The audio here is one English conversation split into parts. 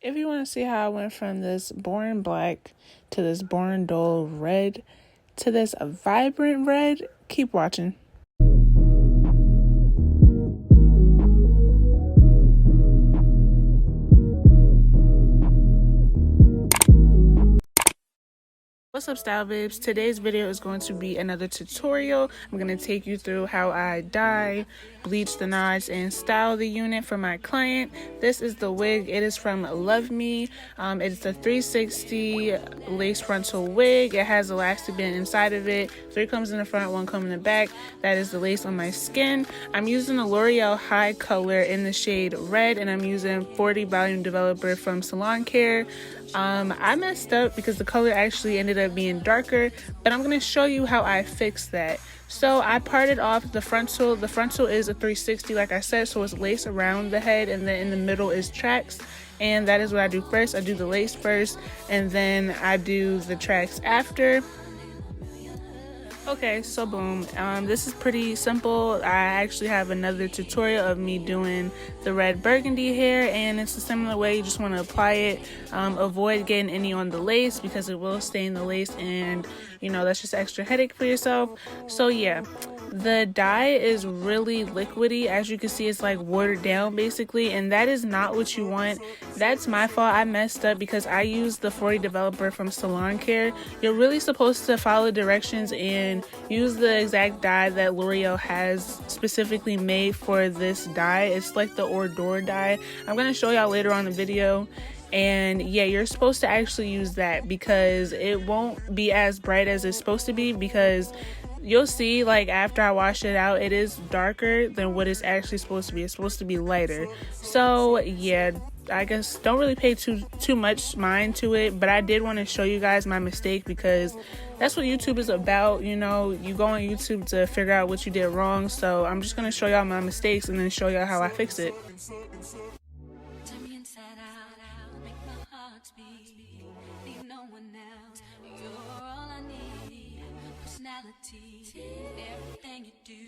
If you want to see how I went from this boring black to this boring dull red to this vibrant red, keep watching. What's up, style babes? Today's video is going to be another tutorial. I'm going to take you through how I dye, bleach the knots, and style the unit for my client. This is the wig. It is from Luvme. It's the 360 lace frontal wig. It has elastic band inside of it. 3 comes in the front, 1 comes in the back. That is the lace on my skin. I'm using the L'Oréal Hicolor in the shade red, and I'm using 40 volume developer from Salon Care. I messed up because the color actually ended up being darker, but I'm going to show you how I fixed that. So I parted off the frontal. The frontal is a 360 like I said, so it's lace around the head, and then in the middle is tracks, and that is what I do first. I do the lace first, and then I do the tracks after. Okay, so boom, this is pretty simple. I actually have another tutorial of me doing the red burgundy hair, and it's a similar way. You just want to apply it. Avoid getting any on the lace because it will stain the lace, and you know, that's just extra headache for yourself. So yeah, the dye is really liquidy. As you can see, it's like watered down basically, and that is not what you want. That's my fault. I messed up because I used the 40 developer from Salon Care. You're really supposed to follow directions and use the exact dye that L'Oreal has specifically made for this dye. It's like the Oreor dye. I'm going to show y'all later on the video. And yeah, you're supposed to actually use that because it won't be as bright as it's supposed to be, because you'll see, like, after I wash it out, it is darker than what it's actually supposed to be. It's supposed to be lighter. So yeah, I guess don't really pay too much mind to it, but I did want to show you guys my mistake because that's what YouTube is about. You know, you go on YouTube to figure out what you did wrong. So I'm just going to show y'all my mistakes and then show y'all how I fix it. Everything you do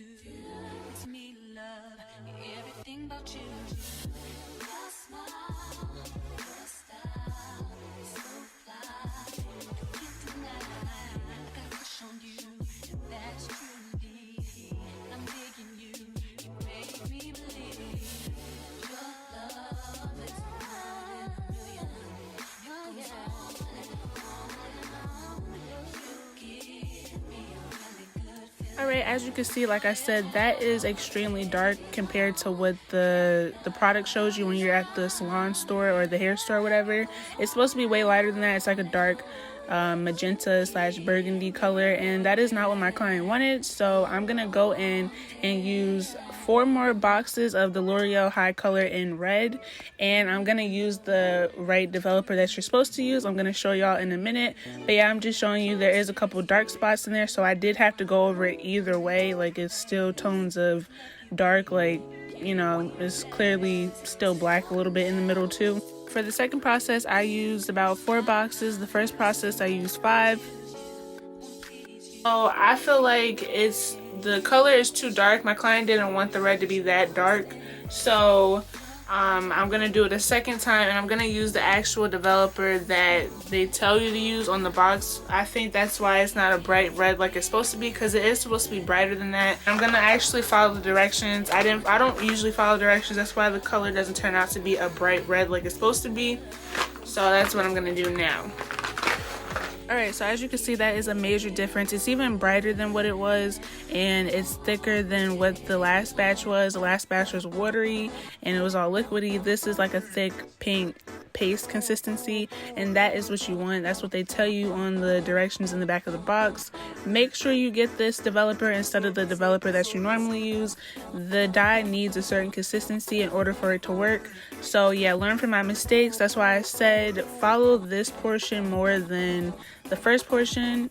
makes me love everything about you. Your smile, your style, so fly. You can't deny. I got a crush on you, that's true. I'm digging you. You make me believe your love is one in a million. Oh yeah. Alright, as you can see, like I said, that is extremely dark compared to what the product shows you when you're at the salon store or the hair store or whatever. It's supposed to be way lighter than that. It's like a dark magenta / burgundy color, and that is not what my client wanted. So I'm gonna go in and use 4 more boxes of the L'Oreal Hicolor in red, and I'm gonna use the right developer that you're supposed to use. I'm gonna show y'all in a minute, but yeah, I'm just showing you there is a couple dark spots in there, so I did have to go over it either way. Like, it's still tones of dark, like, you know, it's clearly still black a little bit in the middle too. For the second process, I used about 4 boxes. The first process I used 5. So I feel like the color is too dark. My client didn't want the red to be that dark, so I'm gonna do it a second time, and I'm gonna use the actual developer that they tell you to use on the box. I think that's why it's not a bright red like it's supposed to be, because it is supposed to be brighter than that. I'm gonna actually follow the directions. I don't usually follow directions. That's why the color doesn't turn out to be a bright red like it's supposed to be. So that's what I'm gonna do now. Alright, so as you can see, that is a major difference. It's even brighter than what it was, and it's thicker than what the last batch was. The last batch was watery and it was all liquidy. This is like a thick pink paste consistency, and that is what you want. That's what they tell you on the directions in the back of the box. Make sure you get this developer instead of the developer that you normally use. The dye needs a certain consistency in order for it to work. So yeah, learn from my mistakes. That's why I said follow this portion more than the first portion,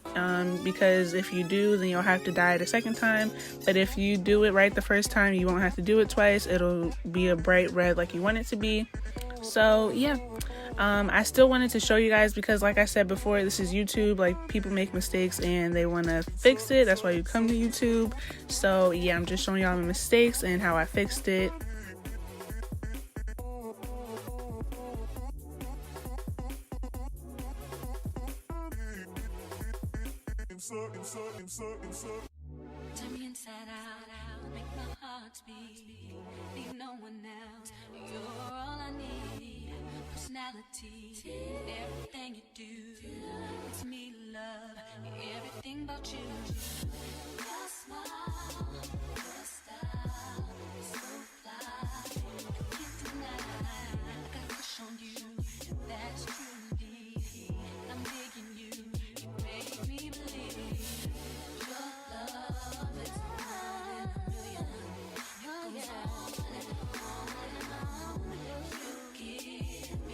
because if you do, then you'll have to dye it a second time. But if you do it right the first time, you won't have to do it twice. It'll be a bright red like you want it to be. So yeah, I still wanted to show you guys because, like I said before, this is YouTube. Like, people make mistakes and they want to fix it. That's why you come to YouTube. So yeah, I'm just showing y'all my mistakes and how I fixed it. Turn me inside out, make my heart speak. Need no one else, you're all I need. Personality, everything you do makes me love everything about you. Your smile, your style, so fly. I can't deny, I got a crush on you. That's truly, I'm digging you. You make me believe.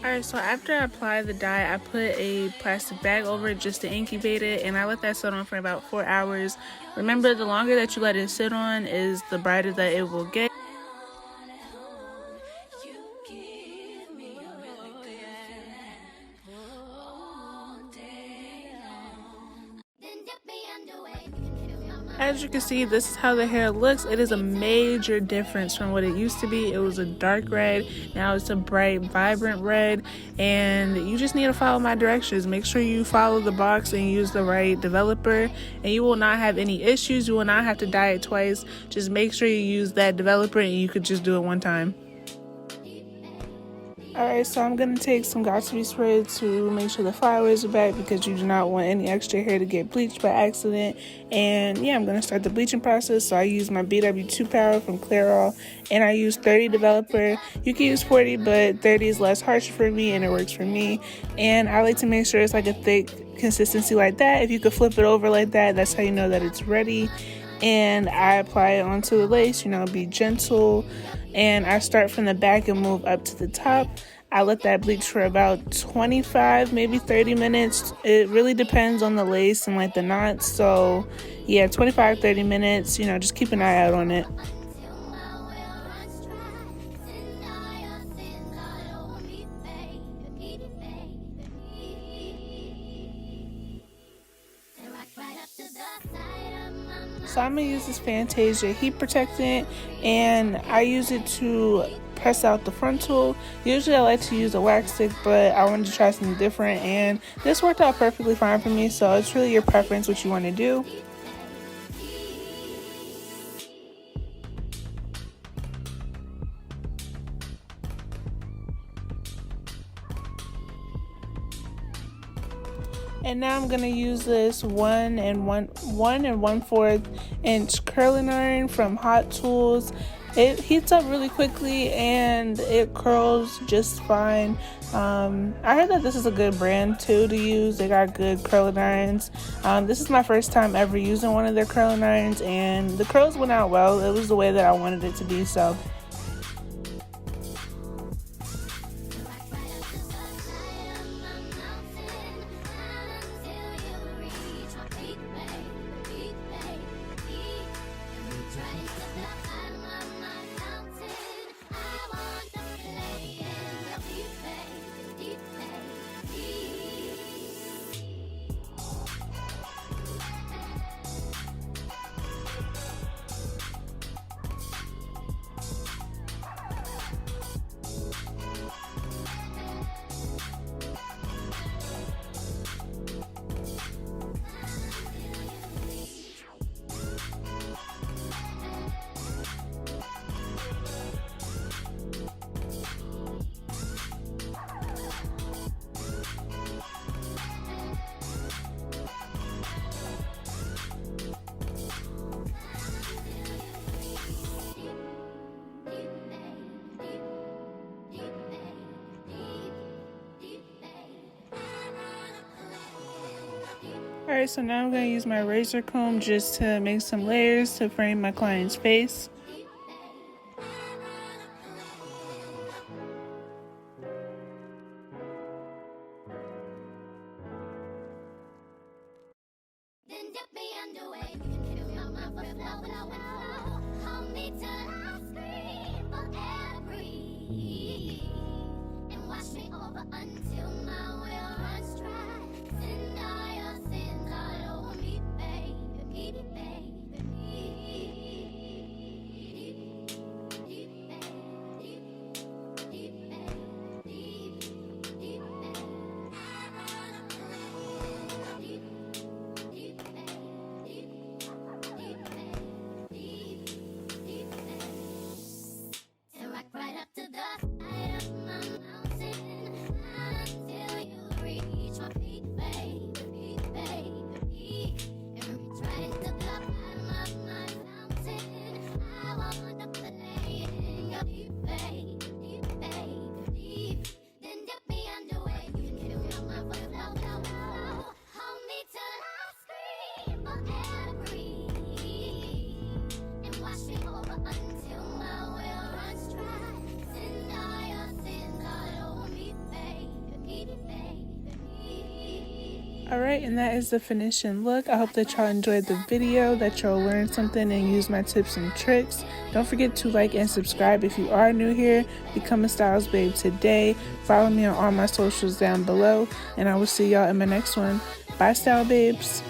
Alright, so after I apply the dye, I put a plastic bag over it just to incubate it, and I let that sit on for about 4 hours. Remember, the longer that you let it sit on is the brighter that it will get. As you can see, this is how the hair looks. It is a major difference from what it used to be. It was a dark red, now it's a bright, vibrant red, and you just need to follow my directions. Make sure you follow the box and use the right developer, and you will not have any issues. You will not have to dye it twice. Just make sure you use that developer, and you could just do it one time. Alright, so I'm going to take some Got2b spray to make sure the flyaways are back, because you do not want any extra hair to get bleached by accident. And yeah, I'm going to start the bleaching process. So I use my BW2 Power from Clairol, and I use 30 developer. You can use 40, but 30 is less harsh for me and it works for me. And I like to make sure it's like a thick consistency like that. If you could flip it over like that, that's how you know that it's ready. And I apply it onto the lace, be gentle, and I start from the back and move up to the top. I let that bleach for about 25, maybe 30 minutes. It really depends on the lace and like the knots. So yeah, 25, 30 minutes, just keep an eye out on it. So I'm going to use this Fantasia heat protectant, and I use it to press out the frontal. Usually I like to use a wax stick, but I wanted to try something different, and this worked out perfectly fine for me. So it's really your preference what you want to do. And now I'm gonna use this 1 1/4 inch curling iron from Hot Tools. It heats up really quickly and it curls just fine. I heard that this is a good brand too to use. They got good curling irons. This is my first time ever using one of their curling irons, and the curls went out well. It was the way that I wanted it to be. So alright, so now I'm going to use my razor comb just to make some layers to frame my client's face. Alright, and that is the finishing look. I hope that y'all enjoyed the video, that y'all learned something and used my tips and tricks. Don't forget to like and subscribe if you are new here. Become a Styles Babe today. Follow me on all my socials down below, and I will see y'all in my next one. Bye, Style Babes.